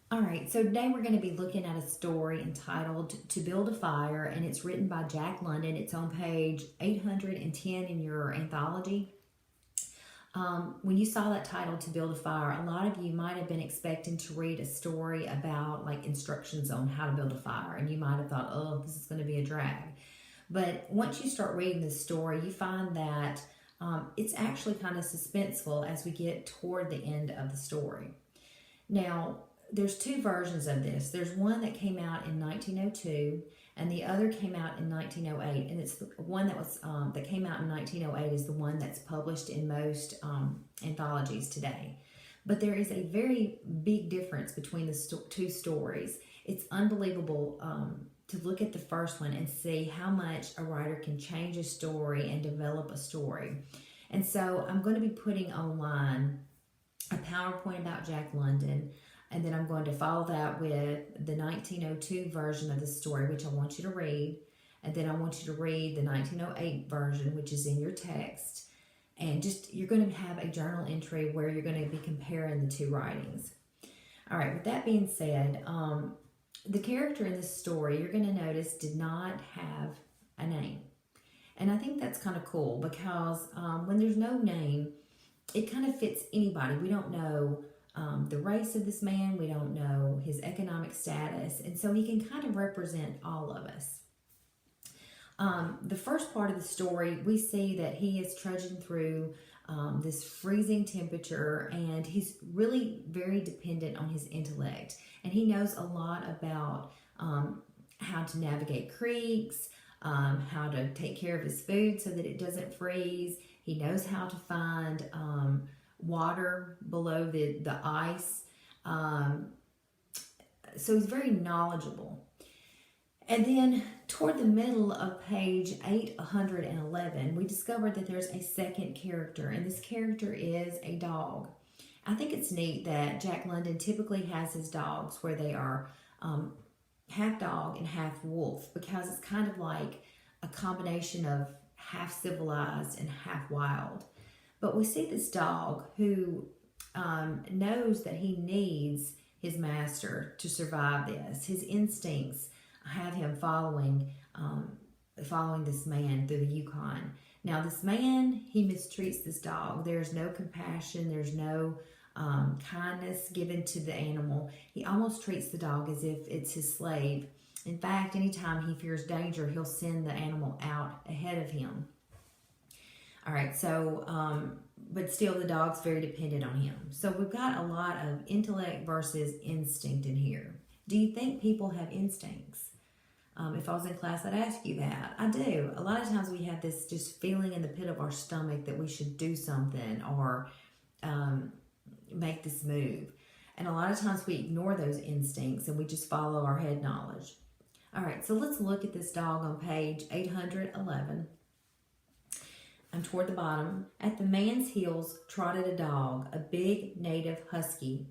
All right, so today we're going to be looking at a story entitled To Build a Fire, and it's written by Jack London. It's on page 810 in your anthology. When you saw that title, To Build a Fire, a lot of you might have been expecting to read a story about like instructions on how to build a fire, and you might have thought, oh, this is going to be a drag. But once you start reading this story, you find that it's actually kind of suspenseful as we get toward the end of the story. Now, there's two versions of this. There's one that came out in 1902, and the other came out in 1908. And it's the one that was that came out in 1908 is the one that's published in most anthologies today. But there is a very big difference between the two stories. It's unbelievable to look at the first one and see how much a writer can change a story and develop a story. And so I'm going to be putting online a PowerPoint about Jack London, and then I'm going to follow that with the 1902 version of the story, which I want you to read, and then I want you to read the 1908 version, which is in your text, and you're going to have a journal entry where you're going to be comparing the two writings. All right, with that being said, the character in this story, you're going to notice, did not have a name. And I think that's kind of cool because when there's no name, it kind of fits anybody. We don't know the race of this man. We don't know his economic status. And so he can kind of represent all of us. The first part of the story, we see that he is trudging through this freezing temperature, and he's really very dependent on his intellect. And he knows a lot about how to navigate creeks, how to take care of his food so that it doesn't freeze. He knows how to find water below the ice. So he's very knowledgeable. And then toward the middle of page 811, we discovered that there's a second character, and this character is a dog. I think it's neat that Jack London typically has his dogs where they are half dog and half wolf, because it's kind of like a combination of half civilized and half wild. But we see this dog who knows that he needs his master to survive this. His instincts have him following this man through the Yukon. Now, this man, he mistreats this dog. There's no compassion. There's no kindness given to the animal. He almost treats the dog as if it's his slave. In fact, anytime he fears danger, he'll send the animal out ahead of him. All right, so, but still the dog's very dependent on him. So we've got a lot of intellect versus instinct in here. Do you think people have instincts? If I was in class, I'd ask you that. I do. A lot of times we have this just feeling in the pit of our stomach that we should do something or make this move. And a lot of times we ignore those instincts and we just follow our head knowledge. All right, so let's look at this dog on page 811. I'm toward the bottom. At the man's heels trotted a dog, a big native husky,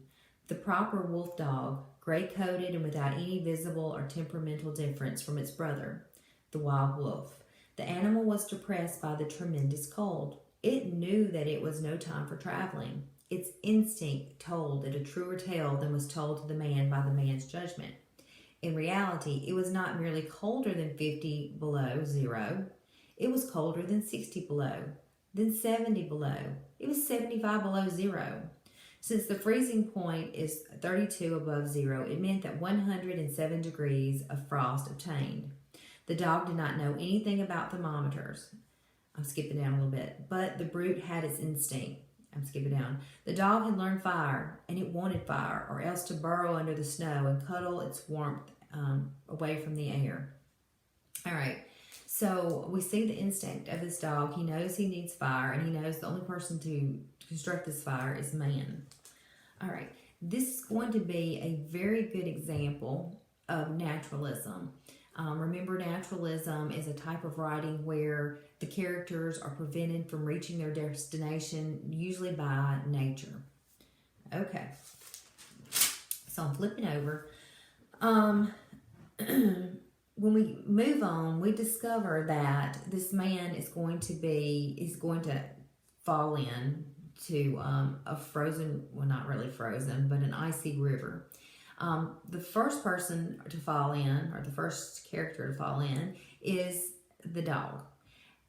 the proper wolf dog, gray-coated and without any visible or temperamental difference from its brother, the wild wolf. The animal was depressed by the tremendous cold. It knew that it was no time for traveling. Its instinct told it a truer tale than was told to the man by the man's judgment. In reality, it was not merely colder than 50 below zero. It was colder than 60 below, then 70 below. It was 75 below zero. Since the freezing point is 32 above zero, it meant that 107 degrees of frost obtained. The dog did not know anything about thermometers. I'm skipping down a little bit. But the brute had its instinct. I'm skipping down. The dog had learned fire, and it wanted fire, or else to burrow under the snow and cuddle its warmth away from the air. All right. So we see the instinct of this dog. He knows he needs fire, and he knows the only person to construct this fire is man. All right, this is going to be a very good example of naturalism. Remember, naturalism is a type of writing where the characters are prevented from reaching their destination, usually by nature. Okay, so I'm flipping over. When we move on, we discover that this man is going to fall in to a frozen, well, not really frozen, but an icy river. The first person to fall in, or the first character to fall in, is the dog.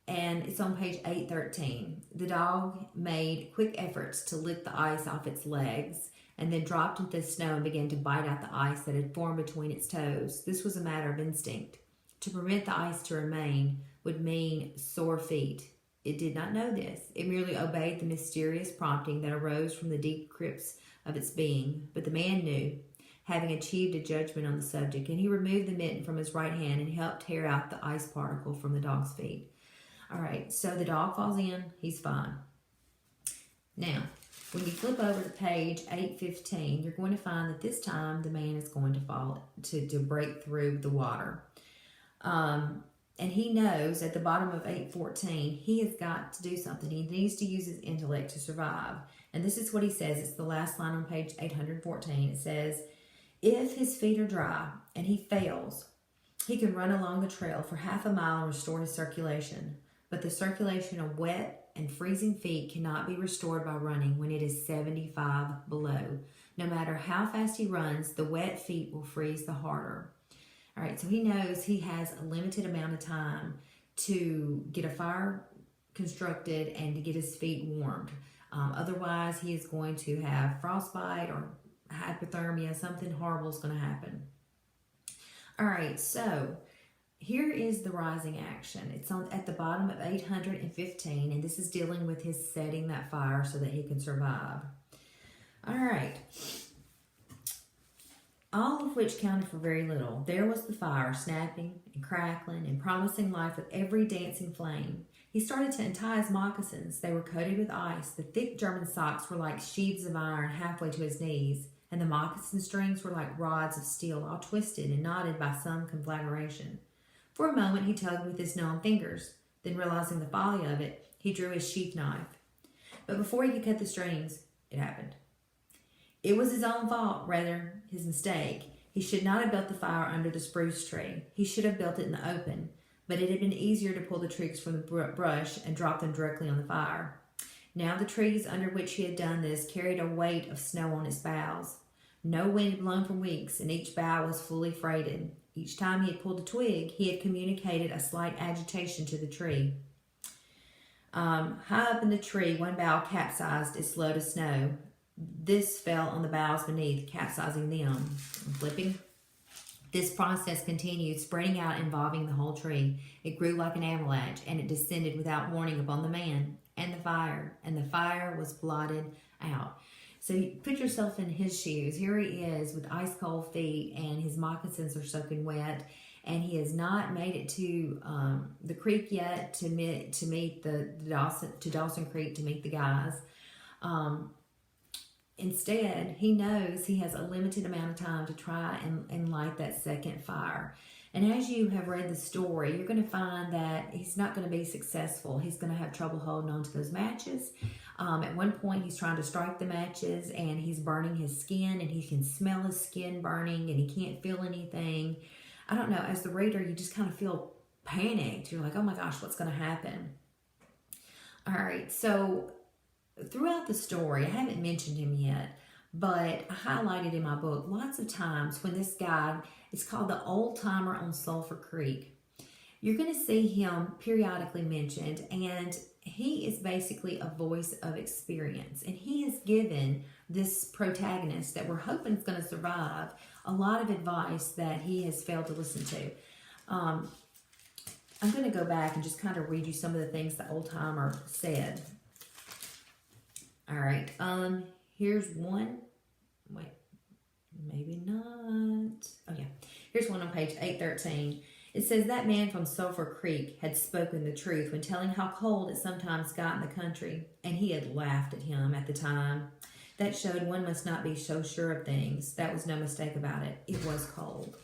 And it's on page 813. The dog made quick efforts to lick the ice off its legs and then dropped into the snow and began to bite out the ice that had formed between its toes. This was a matter of instinct. To permit the ice to remain would mean sore feet. It did not know this. It merely obeyed the mysterious prompting that arose from the deep crypts of its being. But the man knew, having achieved a judgment on the subject, and he removed the mitten from his right hand and helped tear out the ice particle from the dog's feet. All right, so the dog falls in, he's fine. Now, when you flip over to page 815, you're going to find that this time the man is going to fall, to break through the water. And he knows at the bottom of 814, he has got to do something. He needs to use his intellect to survive. And this is what he says. It's the last line on page 814. It says, if his feet are dry and he fails, he can run along the trail for half a mile and restore his circulation. But the circulation of wet and freezing feet cannot be restored by running when it is 75 below. No matter how fast he runs, the wet feet will freeze the harder. All right, so he knows he has a limited amount of time to get a fire constructed and to get his feet warmed. Otherwise, he is going to have frostbite or hypothermia. Something horrible is going to happen. All right, so here is the rising action. It's at the bottom of 815, and this is dealing with his setting that fire so that he can survive. All right. All of which counted for very little. There was the fire, snapping and crackling and promising life with every dancing flame. He started to untie his moccasins. They were coated with ice. The thick German socks were like sheaths of iron halfway to his knees, and the moccasin strings were like rods of steel, all twisted and knotted by some conflagration. For a moment, he tugged with his numb fingers. Then, realizing the folly of it, he drew his sheath knife. But before he could cut the strings, it happened. It was his own fault, rather his mistake. He should not have built the fire under the spruce tree. He should have built it in the open. But it had been easier to pull the twigs from the brush and drop them directly on the fire. Now the trees under which he had done this carried a weight of snow on its boughs. No wind had blown for weeks, and each bough was fully freighted. Each time he had pulled a twig, he had communicated a slight agitation to the tree. High up in the tree, one bough capsized its load of snow. This fell on the boughs beneath, capsizing them. Flipping. This process continued, spreading out, involving the whole tree. It grew like an avalanche, and it descended without warning upon the man and the fire was blotted out. So you put yourself in his shoes. Here he is with ice cold feet, and his moccasins are soaking wet, and he has not made it to the creek yet to meet the Dawson Creek to meet the guys. Instead, he knows he has a limited amount of time to try and light that second fire. And as you have read the story, you're going to find that he's not going to be successful. He's going to have trouble holding on to those matches. At one point, he's trying to strike the matches, and he's burning his skin, and he can smell his skin burning, and he can't feel anything. I don't know. As the reader, you just kind of feel panicked. You're like, oh my gosh, what's going to happen? All right, so throughout the story, I haven't mentioned him yet, but I highlighted in my book lots of times when this guy is called the old timer on Sulphur Creek. You're going to see him periodically mentioned, and he is basically a voice of experience. And he has given this protagonist that we're hoping is going to survive a lot of advice that he has failed to listen to. I'm going to go back and just kind of read you some of the things the old timer said. All right, here's one. Wait, maybe not. Oh, yeah. Here's one on page 813. It says, that man from Sulphur Creek had spoken the truth when telling how cold it sometimes got in the country, and he had laughed at him at the time. That showed one must not be so sure of things. That was no mistake about it. It was cold.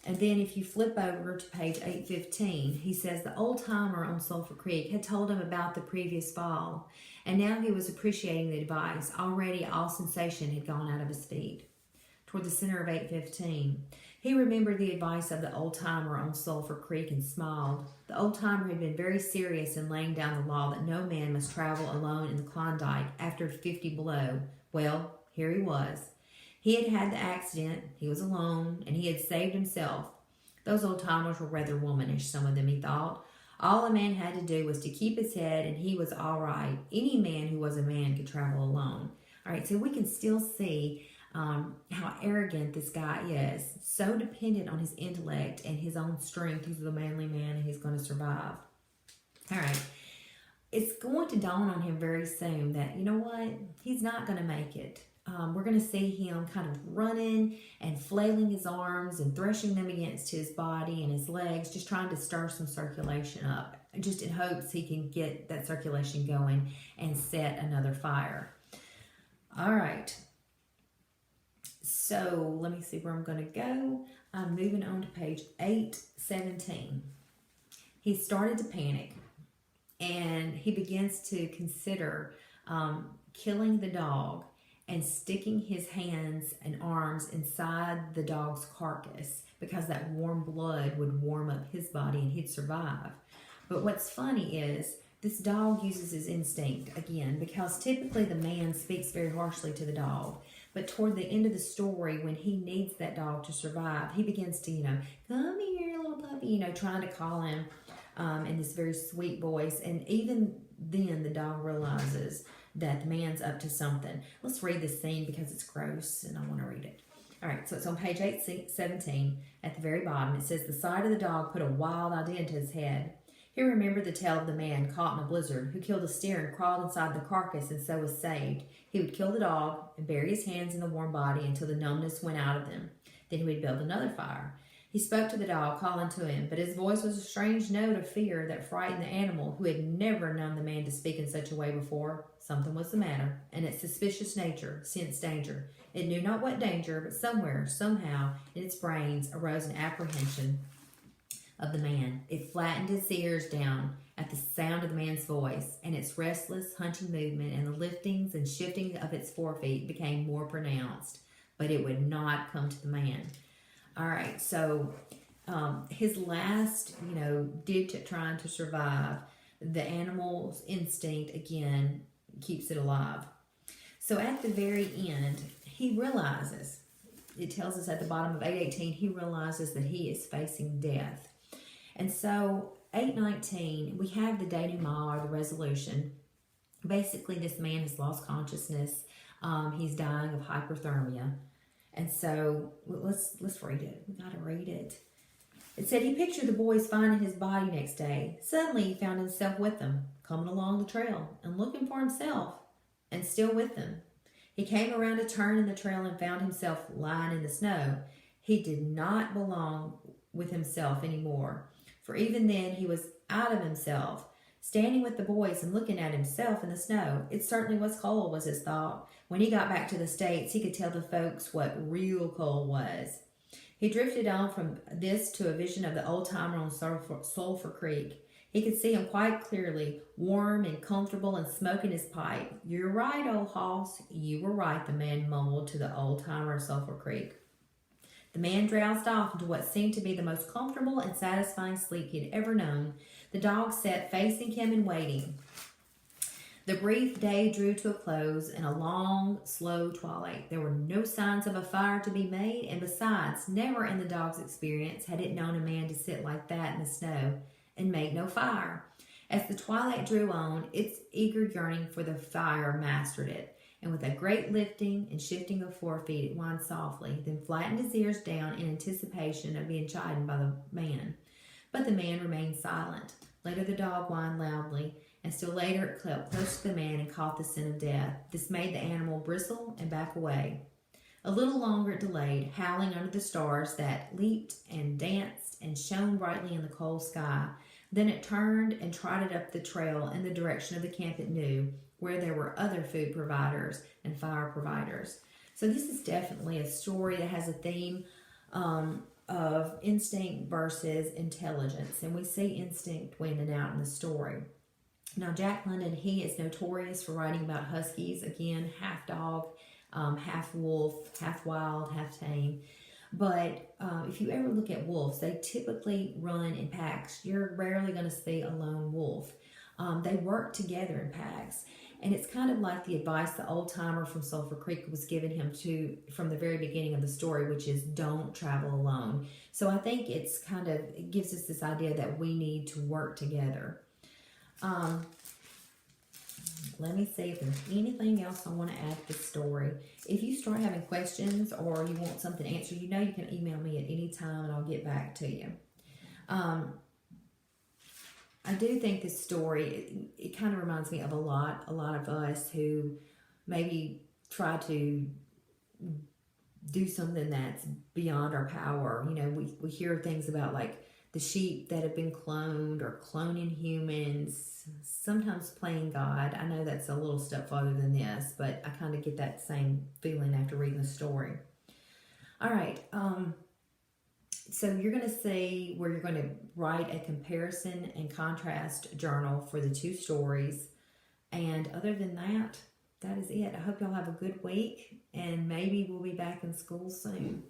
And then if you flip over to page 815, he says the old timer on Sulphur Creek had told him about the previous fall, and now he was appreciating the advice. Already all sensation had gone out of his feet. Toward the center of 815, he remembered the advice of the old timer on Sulphur Creek and smiled. The old timer had been very serious in laying down the law that no man must travel alone in the Klondike after 50 below. Well, here he was. He had had the accident, he was alone, and he had saved himself. Those old timers were rather womanish, some of them, he thought. All a man had to do was to keep his head, and he was all right. Any man who was a man could travel alone. All right, so we can still see how arrogant this guy is, so dependent on his intellect and his own strength. He's a manly man and he's going to survive. All right, it's going to dawn on him very soon that, you know what, he's not going to make it. We're going to see him kind of running and flailing his arms and threshing them against his body and his legs, just trying to stir some circulation up, just in hopes he can get that circulation going and set another fire. All right. So let me see where I'm going to go. I'm moving on to page 817. He started to panic, and he begins to consider killing the dog and sticking his hands and arms inside the dog's carcass, because that warm blood would warm up his body and he'd survive. But what's funny is this dog uses his instinct again, because typically the man speaks very harshly to the dog. But toward the end of the story, when he needs that dog to survive, he begins to, come here, little puppy, trying to call him in this very sweet voice. And even then, the dog realizes that the man's up to something. Let's read this scene because it's gross and I want to read it. All right, so it's on page 817 at the very bottom. It says, the sight of the dog put a wild idea into his head. He remembered the tale of the man caught in a blizzard who killed a steer and crawled inside the carcass and so was saved. He would kill the dog and bury his hands in the warm body until the numbness went out of them. Then he would build another fire. He spoke to the dog, calling to him, but his voice was a strange note of fear that frightened the animal, who had never known the man to speak in such a way before. Something was the matter, and its suspicious nature sensed danger. It knew not what danger, but somewhere, somehow, in its brains arose an apprehension of the man. It flattened its ears down at the sound of the man's voice, and its restless, hunching movement and the liftings and shifting of its forefeet became more pronounced, but it would not come to the man. All right, so his last, ditch at trying to survive, the animal's instinct, again, keeps it alive. So at the very end, he realizes, it tells us at the bottom of 818, he realizes that he is facing death. And so 819, we have the denouement, or the resolution. Basically, this man has lost consciousness. He's dying of hypothermia. And so let's read it. We got to read it. It said he pictured the boys finding his body next day. Suddenly, he found himself with them, coming along the trail and looking for himself, and still with them. He came around a turn in the trail and found himself lying in the snow. He did not belong with himself anymore, for even then he was out of himself, standing with the boys and looking at himself in the snow. It certainly was cold, was his thought. When he got back to the States, he could tell the folks what real cold was. He drifted on from this to a vision of the old-timer on Sulphur Creek. He could see him quite clearly, warm and comfortable and smoking his pipe. "You're right, old hoss. You were right," the man mumbled to the old-timer of Sulphur Creek. The man drowsed off into what seemed to be the most comfortable and satisfying sleep he had ever known. The dog sat facing him and waiting. The brief day drew to a close in a long, slow twilight. There were no signs of a fire to be made, and besides, never in the dog's experience had it known a man to sit like that in the snow and make no fire. As the twilight drew on, its eager yearning for the fire mastered it, and with a great lifting and shifting of forefeet, it whined softly, then flattened his ears down in anticipation of being chidden by the man. But the man remained silent. Later the dog whined loudly, and still later it crept close to the man and caught the scent of death. This made the animal bristle and back away. A little longer it delayed, howling under the stars that leaped and danced and shone brightly in the cold sky. Then it turned and trotted up the trail in the direction of the camp it knew, where there were other food providers and fire providers. So this is definitely a story that has a theme of instinct versus intelligence, and we see instinct winning out in the story. Now, Jack London, he is notorious for writing about huskies, again, half dog, half wolf, half wild, half tame. But if you ever look at wolves, they typically run in packs. You're rarely going to see a lone wolf. They work together in packs. And it's kind of like the advice the old timer from Sulphur Creek was giving him from the very beginning of the story, which is don't travel alone. So I think it gives us this idea that we need to work together. Let me see if there's anything else I want to add to the story. If you start having questions or you want something answered, you can email me at any time and I'll get back to you. I do think this story, it kind of reminds me of a lot of us who maybe try to do something that's beyond our power. We hear things about like the sheep that have been cloned or cloning humans, sometimes playing God. I know that's a little step farther than this, but I kind of get that same feeling after reading the story. All right. So you're going to see where you're going to write a comparison and contrast journal for the two stories. And other than that, that is it. I hope y'all have a good week, and maybe we'll be back in school soon.